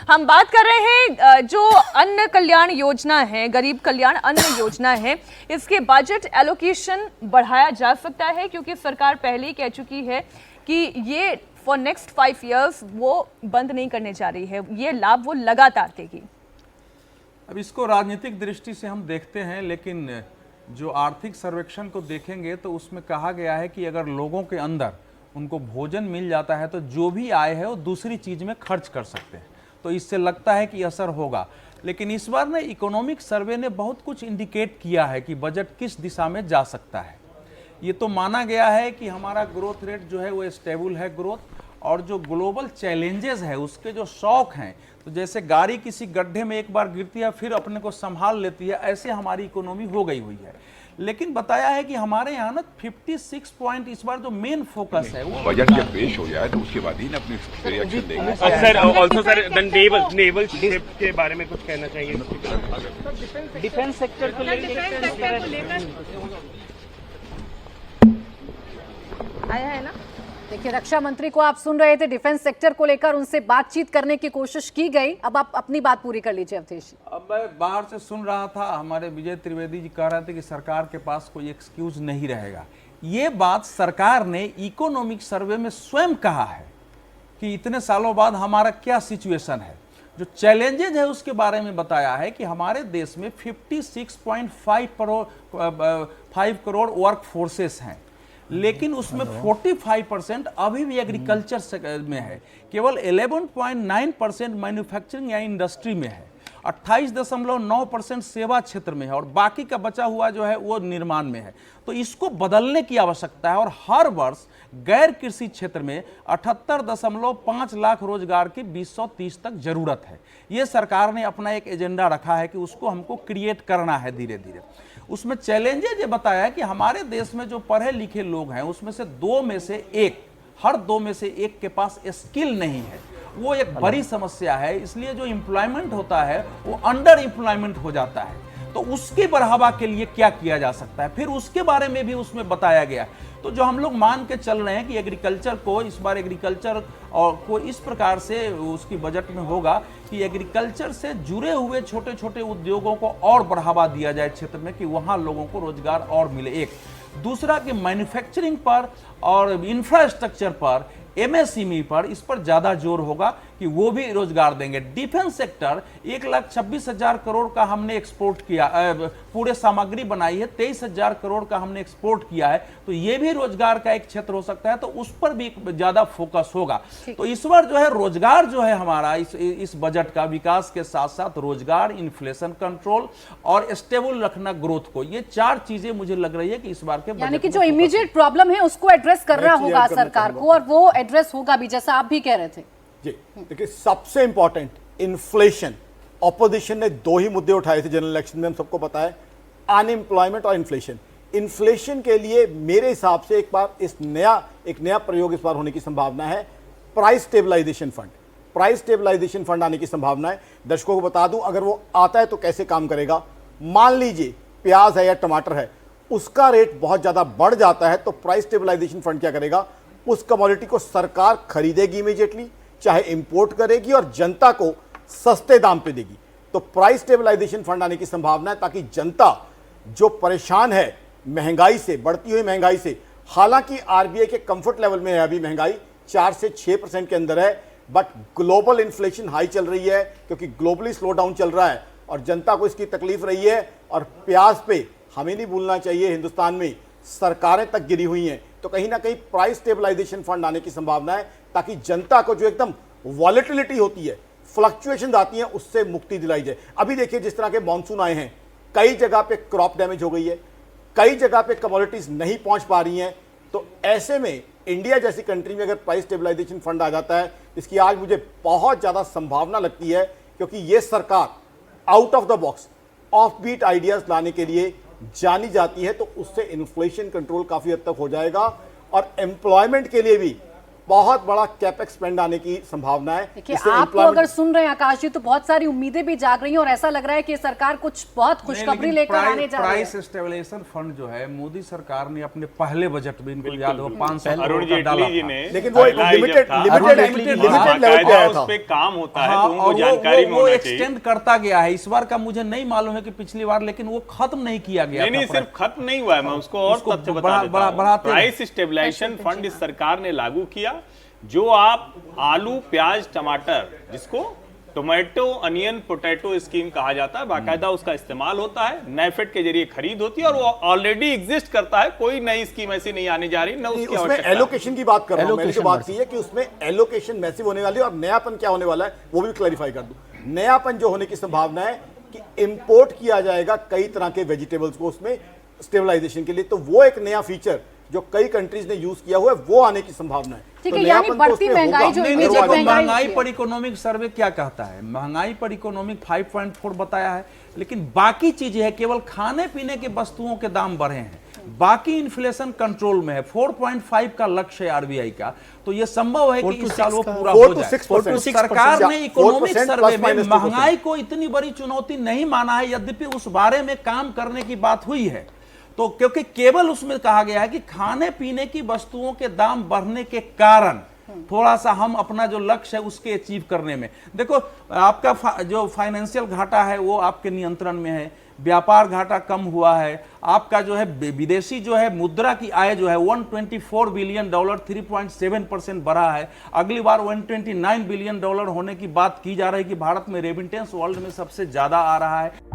हम बात कर रहे हैं जो अन्न कल्याण योजना है, गरीब कल्याण अन्न योजना है, इसके बजट एलोकेशन बढ़ाया जा सकता है क्योंकि सरकार पहले ही कह चुकी है कि ये फॉर नेक्स्ट 5 इयर्स वो बंद नहीं करने जा रही है, ये लाभ वो लगातार देगी। अब इसको राजनीतिक दृष्टि से हम देखते हैं, लेकिन जो आर्थिक सर्वेक्षण को देखेंगे तो उसमें कहा गया है कि अगर लोगों के अंदर उनको भोजन मिल जाता है तो जो भी आय है वो दूसरी चीज़ में खर्च कर सकते हैं, तो इससे लगता है कि असर होगा। लेकिन इस बार ना इकोनॉमिक सर्वे ने बहुत कुछ इंडिकेट किया है कि बजट किस दिशा में जा सकता है। ये तो माना गया है कि हमारा ग्रोथ रेट जो है वो स्टेबल है ग्रोथ, और जो ग्लोबल चैलेंजेस है उसके जो शौक हैं, तो जैसे गाड़ी किसी गड्ढे में एक बार गिरती है फिर अपने को संभाल लेती है, ऐसे हमारी इकोनॉमी हो गई हुई है। लेकिन बताया है कि हमारे यहाँ ना 56 पॉइंट इस बार जो मेन फोकस है वो बजट जब पेश हो जाए तो उसके बाद ही ना अपनी रिएक्शन देंगे। Sir also sir naval ship के बारे में कुछ कहना चाहिए? डिफेंस सेक्टर को लेकर आया है ना। देखिए, रक्षा मंत्री को आप सुन रहे थे, डिफेंस सेक्टर को लेकर उनसे बातचीत करने की कोशिश की गई। अब आप अपनी बात पूरी कर लीजिए अवधेश जी। अब मैं बाहर से सुन रहा था, हमारे विजय त्रिवेदी जी कह रहे थे कि सरकार के पास कोई एक्सक्यूज नहीं रहेगा। ये बात सरकार ने इकोनॉमिक सर्वे में स्वयं कहा है कि इतने सालों बाद हमारा क्या सिचुएशन है, जो चैलेंजेज है उसके बारे में बताया है कि हमारे देश में 56.5 करोड़ वर्क फोर्सेस हैं, लेकिन उसमें 45% अभी भी एग्रीकल्चर में है, केवल 11.9% मैन्युफैक्चरिंग या इंडस्ट्री में है, 28.9% सेवा क्षेत्र में है, और बाकी का बचा हुआ जो है वो निर्माण में है। तो इसको बदलने की आवश्यकता है, और हर वर्ष गैर कृषि क्षेत्र में 78.5 लाख रोजगार की 2030 तक जरूरत है। ये सरकार ने अपना एक एजेंडा रखा है कि उसको हमको क्रिएट करना है धीरे धीरे। उसमें चैलेंजेज ये बताया है कि हमारे देश में जो पढ़े लिखे लोग हैं उसमें से हर दो में से एक के पास स्किल नहीं है, वो एक बड़ी समस्या है। इसलिए जो एम्प्लॉयमेंट होता है वो अंडर एम्प्लॉयमेंट हो जाता है, तो उसके बढ़ावा के लिए क्या किया जा सकता है, फिर उसके बारे में भी उसमें बताया गया। तो जो हम लोग मान के चल रहे हैं कि एग्रीकल्चर को इस बार एग्रीकल्चर और को इस प्रकार से उसकी बजट में होगा कि एग्रीकल्चर से जुड़े हुए छोटे छोटे उद्योगों को और बढ़ावा दिया जाए क्षेत्र में, कि वहाँ लोगों को रोजगार और मिले। एक दूसरा कि मैन्युफैक्चरिंग पर और इंफ्रास्ट्रक्चर पर, एमएसएमई पर, इस पर ज्यादा जोर होगा कि वो भी रोजगार देंगे। डिफेंस सेक्टर 1,26,000 करोड़ का हमने एक्सपोर्ट किया, पूरे सामग्री बनाई है, 23,000 करोड़ का हमने एक्सपोर्ट किया है, तो ये भी रोजगार का एक क्षेत्र हो सकता है, तो उस पर भी ज्यादा फोकस होगा। तो इस बार जो है रोजगार जो है हमारा इस बजट का, विकास के साथ साथ रोजगार, इन्फ्लेशन कंट्रोल और स्टेबल रखना ग्रोथ को, ये 4 चीजें मुझे लग रही है कि इस बार के यानी कि जो इमीडिएट प्रॉब्लम है उसको एड्रेस करना होगा सरकार को, और वो एड्रेस होगा भी, जैसा आप भी कह रहे थे। जी देखिए, सबसे इंपॉर्टेंट इन्फ्लेशन। ऑपोजिशन ने 2 ही मुद्दे उठाए थे जनरल इलेक्शन में, हम सबको पता है, अनएम्प्लॉयमेंट और इन्फ्लेशन। इन्फ्लेशन के लिए मेरे हिसाब से एक नया प्रयोग इस बार होने की संभावना है, price stabilisation fund. Price stabilisation fund आने की संभावना है। दर्शकों को बता दूं, अगर वो आता है तो कैसे काम करेगा। मान लीजिए प्याज है या टमाटर है, उसका रेट बहुत ज्यादा बढ़ जाता है, तो प्राइस स्टेबलाइजेशन फंड क्या करेगा, उस कमोडिटी को सरकार खरीदेगी इमीडिएटली, चाहे इंपोर्ट करेगी, और जनता को सस्ते दाम पे देगी। तो प्राइस स्टेबलाइजेशन फंड आने की संभावना है, ताकि जनता जो परेशान है महंगाई से, बढ़ती हुई महंगाई से, हालांकि आरबीआई के कंफर्ट लेवल में है अभी महंगाई 4 से 6% के अंदर है, बट ग्लोबल इन्फ्लेशन हाई चल रही है क्योंकि ग्लोबली स्लो डाउन चल रहा है और जनता को इसकी तकलीफ रही है। और प्याज पे हमें नहीं भूलना चाहिए, हिंदुस्तान में सरकारें तक गिरी हुई हैं, तो कहीं ना कहीं प्राइस स्टेबलाइजेशन फंड आने की संभावना है, ताकि जनता को जो एकदम वॉलेटिलिटी होती है, फ्लक्चुएशन आती हैं, उससे मुक्ति दिलाई जाए। अभी देखिए जिस तरह के मॉनसून आए हैं, कई जगह पे क्रॉप डैमेज हो गई है, कई जगह पे कमोडिटीज नहीं पहुंच पा रही हैं। तो ऐसे में इंडिया जैसी कंट्री में अगर प्राइस स्टेबलाइजेशन फंड आ जाता है, इसकी आज मुझे बहुत ज्यादा संभावना लगती है, क्योंकि ये सरकार out of the box of beat ideas लाने के लिए जानी जाती है। तो उससे इन्फ्लेशन कंट्रोल काफी हद तक हो जाएगा, और एम्प्लॉयमेंट के लिए भी बहुत बड़ा कैपेक्स स्पेंड आने की संभावना है। देखिए, इससे आपको employment- अगर सुन रहे हैं आकाश जी, तो बहुत सारी उम्मीदें भी जाग रही हैं और ऐसा लग रहा है कि सरकार कुछ बहुत खुशखबरी लेकर आने जा रही है। प्राइस स्टेबलाइजेशन फंड जो है मोदी सरकार ने अपने पहले बजट में, इनको याद हो, 500 अरुण करोड़ का डाला जेटली जी था। ने लेकिन वो एक पहला ही जब लिमिटेड था, लेवल पे आया उस था। पे काम होता है हाँ, तो उनको और जानकारी में वो होना चाहिए। एक्सटेंड करता गया है। इस बार का मुझे नहीं मालूम है कि पिछली बार, लेकिन वो खत्म नहीं किया गया नहीं, था। सिर्फ खत्म नहीं हुआ है, मैं उसको और उसको तथ्य बढ़ा- बता देता हूं। बढ़ाते हैं। प्राइस स्टेबलाइजेशन फंड इस सरकार ने लागू किया, जो आप आलू, प्याज, टमाटर, जिसको टोमेटो अनियन पोटैटो स्कीम कहा जाता है, बाकायदा उसका इस्तेमाल होता है, नेफेड के जरिए खरीद होती है और वो ऑलरेडी एग्जिस्ट करता है। कोई नई स्कीम ऐसी नहीं आने जा रही, न उसकी उसमें आवश्यकता है। एलोकेशन की बात कर रहा हूं। मैंने जो Allocation बात की है कि उसमें एलोकेशन मैसिव होने वाली है और नयापन क्या होने वाला है वो भी क्लैरिफाई कर दूं। नयापन जो होने की संभावना है कि इंपोर्ट किया जाएगा कई तरह के वेजिटेबल्स को उसमें स्टेबलाइजेशन के लिए, तो वो एक नया फीचर जो कई कंट्रीज ने यूज किया हुआ है वो आने की संभावना है। ठीक तो है, यानी नयापन तो बढ़ती उसमें महंगाई होगा। जो नहीं, इमीडिएट देखो, महंगाई महंगाई है। पर इकोनॉमिक सर्वे क्या कहता है? महंगाई पर इकोनॉमिक 5.4 बताया है, लेकिन बाकी चीजें है, केवल खाने पीने के वस्तुओं के दाम बढ़े हैं, बाकी इन्फ्लेशन कंट्रोल में है। 4.5 का लक्ष्य है आरबीआई का, तो यह संभव है कि इस साल वो पूरा हो जाए। 4% सरकार ने इकोनॉमिक 4% सर्वे में +- महंगाई को इतनी बड़ी चुनौती नहीं माना है, यद्यपि उस बारे में काम करने की बात हुई है। तो क्योंकि केवल उसमें कहा गया है कि खाने पीने की वस्तुओं के दाम बढ़ने के कारण थोड़ा सा हम अपना जो लक्ष्य है उसके अचीव करने में, देखो आपका जो फाइनेंशियल घाटा है वो आपके नियंत्रण में है, व्यापार घाटा कम हुआ है, आपका जो है विदेशी जो है मुद्रा की आय जो है $124 बिलियन 3.7% बढ़ा है। अगली बार $129 बिलियन होने की बात की जा रही है कि भारत में रेमिटेंस वर्ल्ड में सबसे ज्यादा आ रहा है।